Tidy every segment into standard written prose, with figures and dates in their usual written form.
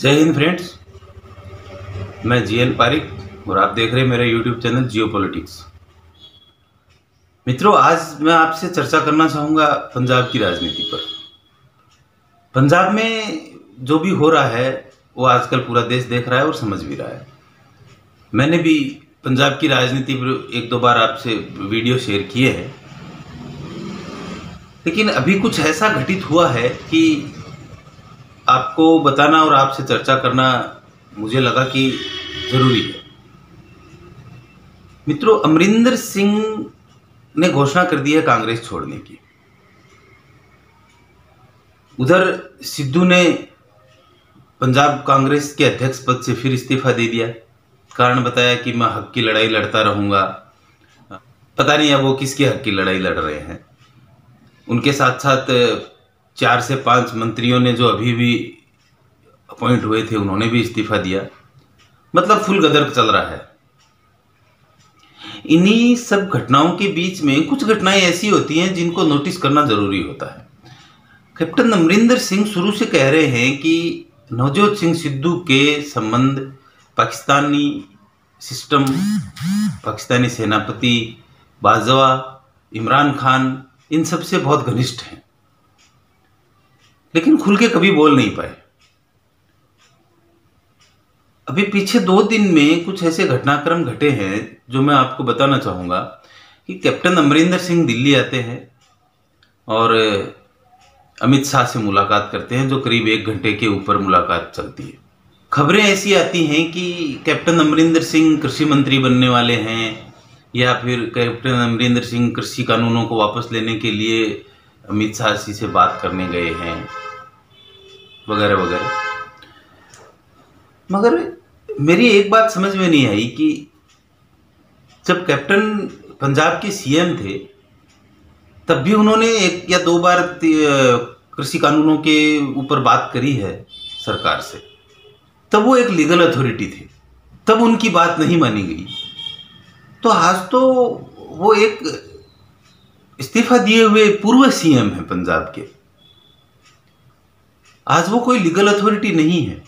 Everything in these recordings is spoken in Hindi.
जय हिंद फ्रेंड्स। मैं जीएन पारिक और आप देख रहे हैं मेरा यूट्यूब चैनल जियो पॉलिटिक्स। मित्रों, आज मैं आपसे चर्चा करना चाहूँगा पंजाब की राजनीति पर। पंजाब में जो भी हो रहा है वो आजकल पूरा देश देख रहा है और समझ भी रहा है। मैंने भी पंजाब की राजनीति पर एक दो बार आपसे वीडियो शेयर किए हैं, लेकिन अभी कुछ ऐसा घटित हुआ है कि आपको बताना और आपसे चर्चा करना मुझे लगा कि जरूरी है। मित्रों, अमरिंदर सिंह ने घोषणा कर दी है कांग्रेस छोड़ने की। उधर सिद्धू ने पंजाब कांग्रेस के अध्यक्ष पद से फिर इस्तीफा दे दिया। कारण बताया कि मैं हक की लड़ाई लड़ता रहूंगा। पता नहीं अब वो किसके हक की लड़ाई लड़ रहे हैं। उनके साथ साथ 4 से 5 मंत्रियों ने जो अभी भी अपॉइंट हुए थे उन्होंने भी इस्तीफा दिया। मतलब फुल गदर चल रहा है। इन्हीं सब घटनाओं के बीच में कुछ घटनाएं ऐसी होती हैं जिनको नोटिस करना जरूरी होता है। कैप्टन अमरिंदर सिंह शुरू से कह रहे हैं कि नवजोत सिंह सिद्धू के संबंध पाकिस्तानी सिस्टम, पाकिस्तानी सेनापति बाजवा, इमरान खान, इन सब से बहुत घनिष्ठ हैं, लेकिन खुल के कभी बोल नहीं पाए। अभी पीछे 2 दिन में कुछ ऐसे घटनाक्रम घटे हैं जो मैं आपको बताना चाहूंगा कि कैप्टन अमरिंदर सिंह दिल्ली आते हैं और अमित शाह से मुलाकात करते हैं, जो करीब 1 घंटे के ऊपर मुलाकात चलती है। खबरें ऐसी आती हैं कि कैप्टन अमरिंदर सिंह कृषि मंत्री बनने वाले हैं, या फिर कैप्टन अमरिंदर सिंह कृषि कानूनों को वापस लेने के लिए अमित शाह जी से बात करने गए हैं, वगैरह वगैरह। मगर मेरी एक बात समझ में नहीं आई कि जब कैप्टन पंजाब के सीएम थे तब भी उन्होंने 1 या 2 बार कृषि कानूनों के ऊपर बात करी है सरकार से। तब वो एक लीगल अथॉरिटी थे, तब उनकी बात नहीं मानी गई। तो आज तो वो एक इस्तीफा दिए हुए पूर्व सीएम हैं पंजाब के। आज वो कोई लीगल अथॉरिटी नहीं है।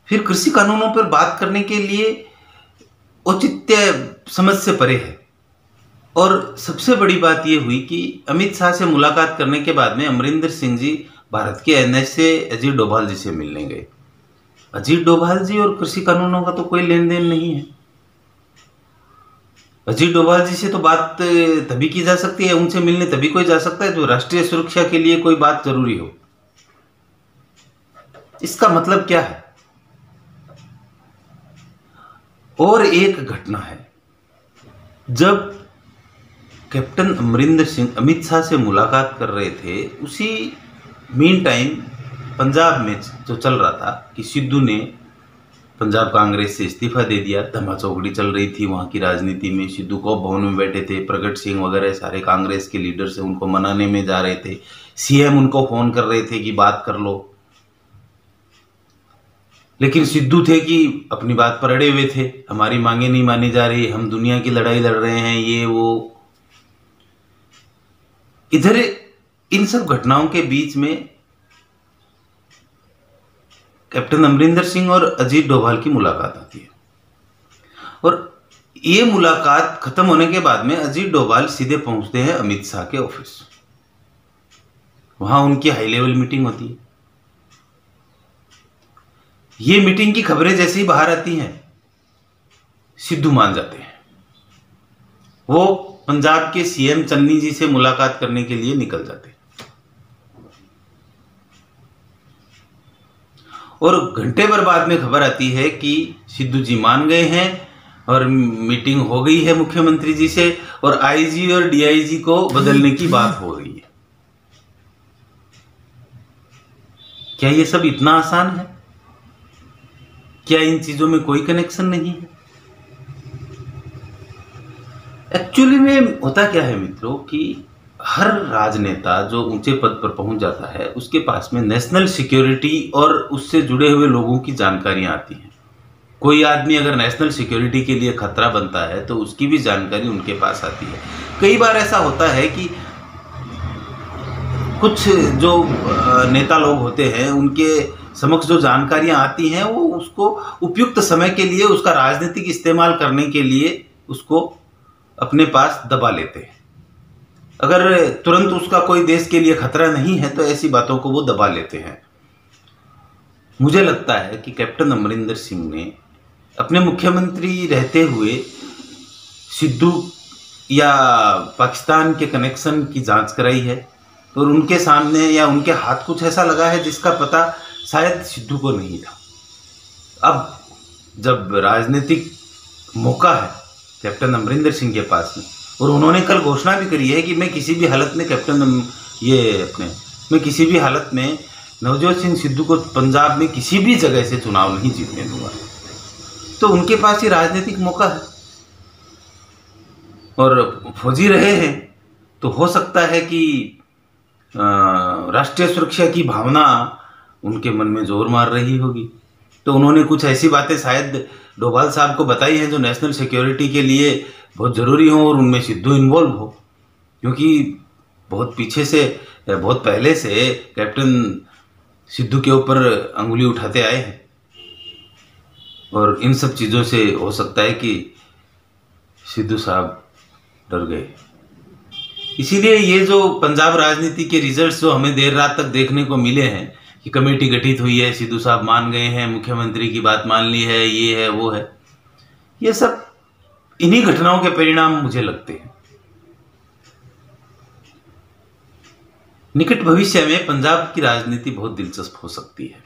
फिर कृषि कानूनों पर बात करने के लिए औचित्य समझ से परे है। और सबसे बड़ी बात यह हुई कि अमित शाह से मुलाकात करने के बाद में अमरिंदर सिंह जी भारत के एनएस से अजीत डोभाल जी से मिलने गए। अजीत डोभाल जी और कृषि कानूनों का तो कोई लेन देन नहीं है। अजीत डोभाल जी से तो बात तभी की जा सकती है, उनसे मिलने तभी कोई जा सकता है जो राष्ट्रीय सुरक्षा के लिए कोई बात जरूरी हो। इसका मतलब क्या है? और एक घटना है, जब कैप्टन अमरिंदर सिंह अमित शाह से मुलाकात कर रहे थे, उसी मीन टाइम पंजाब में जो चल रहा था कि सिद्धू ने पंजाब कांग्रेस से इस्तीफा दे दिया। धमाचौकड़ी चल रही थी वहां की राजनीति में। सिद्धू को भवन में बैठे थे, प्रगट सिंह वगैरह सारे कांग्रेस के लीडर से उनको मनाने में जा रहे थे। सीएम उनको फोन कर रहे थे कि बात कर लो, लेकिन सिद्धू थे कि अपनी बात पर अड़े हुए थे। हमारी मांगे नहीं मानी जा रही, हम दुनिया की लड़ाई लड़ रहे हैं, ये वो। इधर इन सब घटनाओं के बीच में कैप्टन अमरिंदर सिंह और अजीत डोभाल की मुलाकात आती है। और ये मुलाकात खत्म होने के बाद में अजीत डोभाल सीधे पहुंचते हैं अमित शाह के ऑफिस। वहां उनकी हाई लेवल मीटिंग होती है। ये मीटिंग की खबरें जैसे ही बाहर आती हैं, सिद्धू मान जाते हैं। वो पंजाब के सीएम चन्नी जी से मुलाकात करने के लिए निकल जाते हैं। और घंटे भर बाद में खबर आती है कि सिद्धू जी मान गए हैं और मीटिंग हो गई है मुख्यमंत्री जी से, और आईजी और डीआईजी को बदलने की बात हो गई है। क्या ये सब इतना आसान है? क्या इन चीजों में कोई कनेक्शन नहीं है? एक्चुअली में होता क्या है मित्रों कि हर राजनेता जो ऊंचे पद पर पहुंच जाता है उसके पास में नेशनल सिक्योरिटी और उससे जुड़े हुए लोगों की जानकारियां आती हैं। कोई आदमी अगर नेशनल सिक्योरिटी के लिए खतरा बनता है तो उसकी भी जानकारी उनके पास आती है। कई बार ऐसा होता है कि कुछ जो नेता लोग होते हैं उनके समक्ष जो जानकारियां आती हैं वो उसको उपयुक्त समय के लिए उसका राजनीतिक इस्तेमाल करने के लिए उसको अपने पास दबा लेते हैं। अगर तुरंत उसका कोई देश के लिए खतरा नहीं है तो ऐसी बातों को वो दबा लेते हैं। मुझे लगता है कि कैप्टन अमरिंदर सिंह ने अपने मुख्यमंत्री रहते हुए सिद्धू या पाकिस्तान के कनेक्शन की जांच कराई है और उनके सामने या उनके हाथ कुछ ऐसा लगा है जिसका पता शायद सिद्धू को नहीं था। अब जब राजनीतिक मौका है कैप्टन अमरिंदर सिंह के पास में, और उन्होंने कल घोषणा भी करी है कि मैं किसी भी हालत में मैं किसी भी हालत में नवजोत सिंह सिद्धू को पंजाब में किसी भी जगह से चुनाव नहीं जीतने दूंगा, तो उनके पास ही राजनीतिक मौका है और फौजी रहे हैं तो हो सकता है कि राष्ट्रीय सुरक्षा की भावना उनके मन में जोर मार रही होगी। तो उन्होंने कुछ ऐसी बातें शायद डोभाल साहब को बताई हैं जो नेशनल सिक्योरिटी के लिए बहुत ज़रूरी हो और उनमें सिद्धू इन्वॉल्व हो, क्योंकि बहुत पहले से कैप्टन सिद्धू के ऊपर अंगुली उठाते आए हैं और इन सब चीज़ों से हो सकता है कि सिद्धू साहब डर गए। इसीलिए ये जो पंजाब राजनीति के रिजल्ट्स जो हमें देर रात तक देखने को मिले हैं कि कमेटी गठित हुई है, सिद्धू साहब मान गए हैं, मुख्यमंत्री की बात मान ली है, ये है वो है, ये सब इन्हीं घटनाओं के परिणाम मुझे लगते हैं। निकट भविष्य में पंजाब की राजनीति बहुत दिलचस्प हो सकती है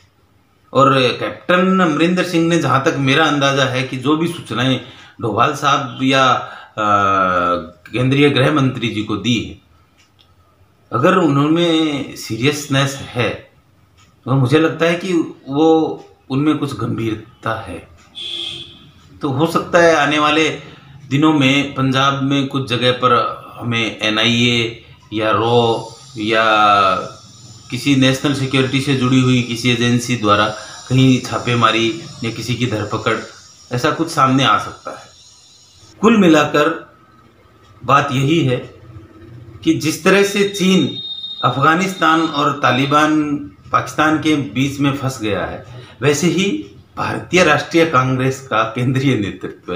और कैप्टन अमरिंदर सिंह ने, जहां तक मेरा अंदाजा है कि जो भी सूचनाएं डोभाल साहब या केंद्रीय गृह मंत्री जी को दी है, अगर उन्होंने सीरियसनेस है तो मुझे लगता है कि वो उनमें कुछ गंभीरता है। तो हो सकता है आने वाले दिनों में पंजाब में कुछ जगह पर हमें NIA या रॉ या किसी नेशनल सिक्योरिटी से जुड़ी हुई किसी एजेंसी द्वारा कहीं छापेमारी या किसी की धरपकड़, ऐसा कुछ सामने आ सकता है। कुल मिलाकर बात यही है कि जिस तरह से चीन अफगानिस्तान और तालिबान पाकिस्तान के बीच में फंस गया है, वैसे ही भारतीय राष्ट्रीय कांग्रेस का केंद्रीय नेतृत्व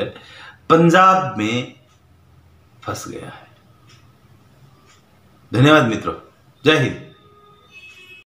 पंजाब में फंस गया है। धन्यवाद मित्रों, जय हिंद।